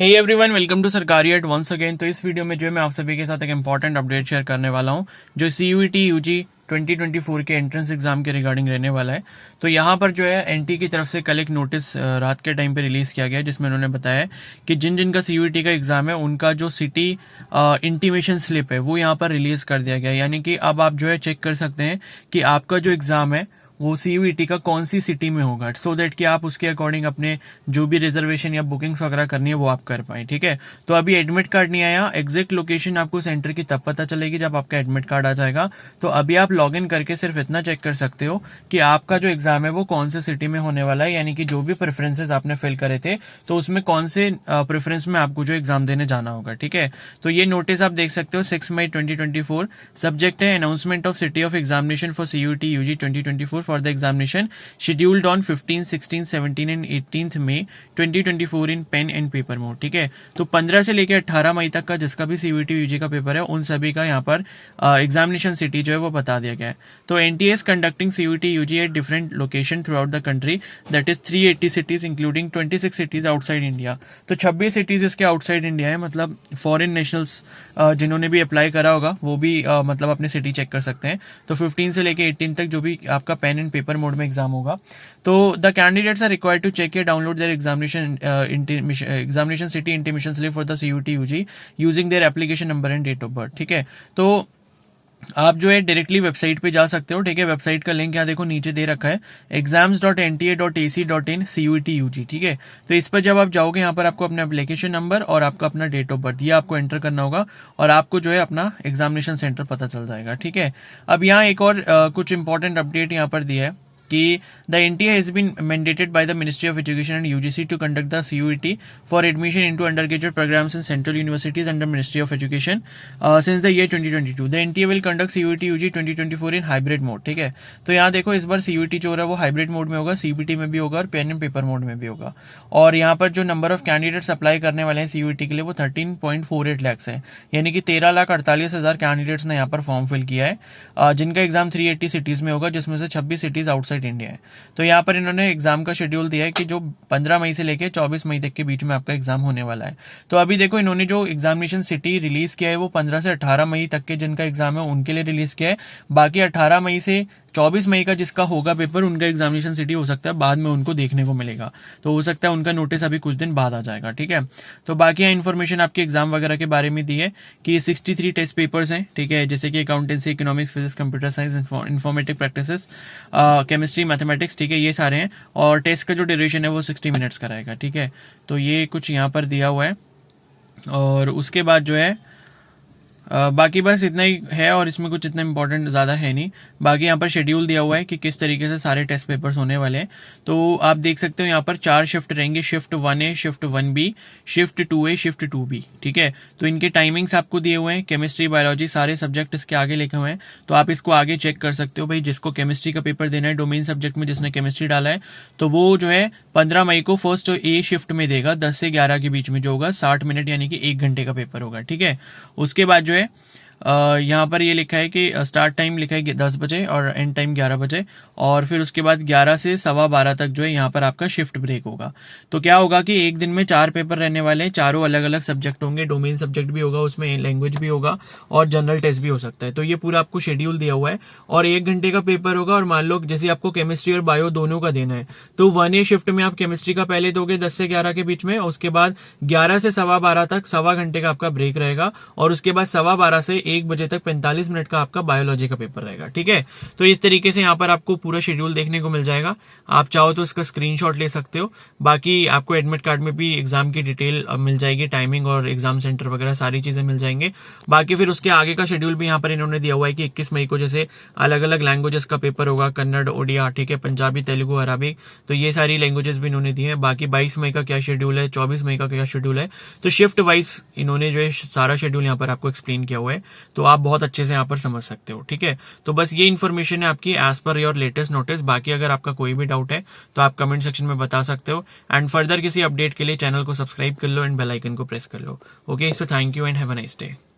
Hey everyone, welcome to सरकारी eight once again. तो इस वीडियो में जो है मैं आप सभी के साथ एक इंपॉर्टेंट अपडेट शेयर करने वाला हूं जो सीयूईटी यूजी 2024 के एंट्रेंस एग्जाम के रिगार्डिंग रहने वाला है। तो यहाँ पर जो है एनटी की तरफ से कल एक नोटिस रात के टाइम पे रिलीज किया गया जिसमें उन्होंने बताया कि जिन जिन का सीयूईटी का एग्जाम है उनका जो सिटी इंटीमेशन स्लिप है वो यहाँ पर रिलीज कर दिया गया। यानी कि अब आप जो है चेक कर सकते हैं कि आपका जो एग्जाम है वो सीयूईटी का कौन सी सिटी में होगा, सो दैट कि आप उसके अकॉर्डिंग अपने जो भी रिजर्वेशन या बुकिंग्स वगैरह करनी है वो आप कर पाए। ठीक है, तो अभी एडमिट कार्ड नहीं आया, एग्जैक्ट लोकेशन आपको सेंटर की तब पता चलेगी जब आपका एडमिट कार्ड आ जाएगा। तो अभी आप लॉग इन करके सिर्फ इतना चेक कर सकते हो कि आपका जो एग्जाम है वो कौन से सिटी में होने वाला है, यानी कि जो भी प्रेफरेंसेस आपने फिल करे थे तो उसमें कौन से प्रेफरेंस में आपको जो एग्जाम देने जाना होगा। ठीक है, तो ये नोटिस आप देख सकते हो 6 मई 2024। सब्जेक्ट है announcement of city of examination for CUET UG 2024 for the examination scheduled on 15, 16, 17 and 18 May 2024 in pen and paper mode. ठीक है, तो 15 से लेकर 18 मई तक का जिसका भी सीयूईटी यूजी का पेपर है उन सभी का यहाँ पर एग्जामिनेशन सिटी जो है वो बता दिया गया है। तो NTA is conducting CUET UG at different location throughout the country, that is 380 cities including 26 cities outside India. तो 26 सिटीज इसके आउटसाइड इंडिया है, मतलब फॉरेन नेशनल्स जिन्होंने भी अप्लाई करा होगा वो भी मतलब अपने सिटी चेक कर सकते हैं। तो 15 से लेके 18 तक जो भी आपका पेन एंड पेपर मोड में एग्जाम होगा। तो the candidates are required to check या download their examination city intimation slip for the CUET UG using their application number and date of birth. ठीक है, तो आप जो है डायरेक्टली वेबसाइट पे जा सकते हो। ठीक है, वेबसाइट का लिंक यहाँ देखो नीचे दे रखा है exams.nta.ac.in CUET UG। ठीक है, तो इस पर जब आप जाओगे यहाँ पर आपको अपना एप्लीकेशन नंबर और आपका अपना डेट ऑफ बर्थ ये आपको एंटर करना होगा और आपको जो है अपना एग्जामिनेशन सेंटर पता चल जाएगा। ठीक है, अब यहाँ एक और कुछ इंपॉर्टेंट अपडेट यहाँ पर दिया है कि the NTA has been mandated by the ministry of education and UGC to conduct the CUET for admission into undergraduate programmes in central universities under ministry of education since the year 2022। The NTA will conduct CUET UG 2024 in hybrid mode. ठीक है, तो यहाँ देखो इस बार CUET जो हो रहा है वो हाइब्रिड मोड में होगा, सीबीटी में भी होगा और पेन एंड पेपर मोड में भी होगा। और यहाँ पर जो नंबर ऑफ कैंडिडेट्स अप्लाई करने वाले हैं सीयूईटी के लिए वो 13.48 लाख है, यानी कि 13,48,000 कैंडिडेट्स ने यहाँ पर फॉर्म फिल किया है, जिनका एग्जाम 380 सिटीज में होगा जिसमें से 26 सिटीज आउटसाइड इंडिया है। तो यहाँ पर इन्होंने एग्जाम का शेड्यूल दिया है कि जो 15 मई से लेकर 24 मई तक के बीच में आपका एग्जाम होने वाला है। तो अभी देखो इन्होंने जो एग्जामिनेशन सिटी रिलीज किया है वो 15 से 18 मई तक के जिनका एग्जाम है उनके लिए रिलीज किया है। बाकी 18 मई से 24 मई का जिसका होगा पेपर उनका एग्जामिनेशन सिटी हो सकता है बाद में उनको देखने को मिलेगा, तो हो सकता है उनका नोटिस अभी कुछ दिन बाद आ जाएगा। ठीक है, तो बाकी यहाँ इन्फॉर्मेशन आपके एग्जाम वगैरह के बारे में दी है कि 63 टेस्ट पेपर्स हैं। ठीक है, जैसे कि accountancy, economics, physics, computer science, informative practices, chemistry, mathematics. ठीक है, ये सारे हैं और टेस्ट का जो ड्यूरेशन है वो 60 मिनट्स का रहेगा। ठीक है, तो ये कुछ यहाँ पर दिया हुआ है और उसके बाद जो है बाकी बस इतना ही है और इसमें कुछ इतना इंपॉर्टेंट ज्यादा है नहीं। बाकी यहाँ पर शेड्यूल दिया हुआ है कि किस तरीके से सारे टेस्ट पेपर्स होने वाले हैं। तो आप देख सकते हो यहाँ पर 4 शिफ्ट रहेंगे, shift 1A, shift 1B, shift 2A, shift 2B। ठीक है, तो इनके टाइमिंग्स आपको दिए हुए हैं, केमिस्ट्री, बायोलॉजी सारे सब्जेक्ट इसके आगे लिखे हुए हैं। तो आप इसको आगे चेक कर सकते हो भाई, जिसको केमिस्ट्री का पेपर देना है डोमेन सब्जेक्ट में जिसने केमिस्ट्री डाला है तो वो जो है 15 मई को फर्स्ट A शिफ्ट में देगा 10 से 11 के बीच में जो होगा 60 मिनट यानी कि 1 घंटे का पेपर होगा। ठीक है, उसके बाद जो है यहाँ पर ये लिखा है कि स्टार्ट टाइम लिखा है 10 बजे और एंड टाइम 11 बजे और फिर उसके बाद 11 से 12:15 तक जो है यहाँ पर आपका शिफ्ट ब्रेक होगा। तो क्या होगा कि एक दिन में 4 पेपर रहने वाले हैं, चारों अलग अलग सब्जेक्ट होंगे, डोमेन सब्जेक्ट भी होगा, उसमें लैंग्वेज भी होगा और जनरल टेस्ट भी हो सकता है। तो ये पूरा आपको शेड्यूल दिया हुआ है और 1 घंटे का पेपर होगा। और मान लो जैसे आपको केमिस्ट्री और बायो दोनों का देना है तो 1A शिफ्ट में आप केमिस्ट्री का पहले दोगे 10 से 11 के बीच में, उसके बाद 11 से 12:15 तक 1.25 घंटे का आपका ब्रेक रहेगा और उसके बाद 12:15 से 1 बजे तक 45 मिनट का आपका बायोलॉजी का पेपर रहेगा। ठीक है, तो इस तरीके से यहाँ पर आपको पूरा शेड्यूल देखने को मिल जाएगा। आप चाहो तो इसका स्क्रीनशॉट ले सकते हो। बाकी आपको एडमिट कार्ड में भी एग्जाम की डिटेल मिल जाएगी, टाइमिंग और एग्जाम सेंटर वगैरह सारी चीजें मिल जाएंगे। बाकी फिर उसके आगे का शेड्यूल भी यहाँ पर इन्होंने दिया हुआ है कि 21 मई को जैसे अलग अलग लैंग्वेजेस का पेपर होगा, कन्नड़, ओडिया, ठीक है, पंजाबी, तेलुगु, अरबिक, तो ये सारी लैंग्वेजेस भी इन्होंने दी है। बाकी 22 मई का क्या शेड्यूल है, 24 मई का क्या शेड्यूल है, तो शिफ्ट वाइज इन्होंने जो है सारा शेड्यूल यहाँ पर आपको एक्सप्लेन किया हुआ है, तो आप बहुत अच्छे से यहाँ पर समझ सकते हो। ठीक है, तो बस ये इन्फॉर्मेशन है आपकी as per your latest notice. बाकी अगर आपका कोई भी डाउट है तो आप कमेंट सेक्शन में बता सकते हो एंड फर्दर किसी अपडेट के लिए चैनल को सब्सक्राइब कर लो एंड बेल आइकन को प्रेस कर लो। Okay, so thank you and have a nice day.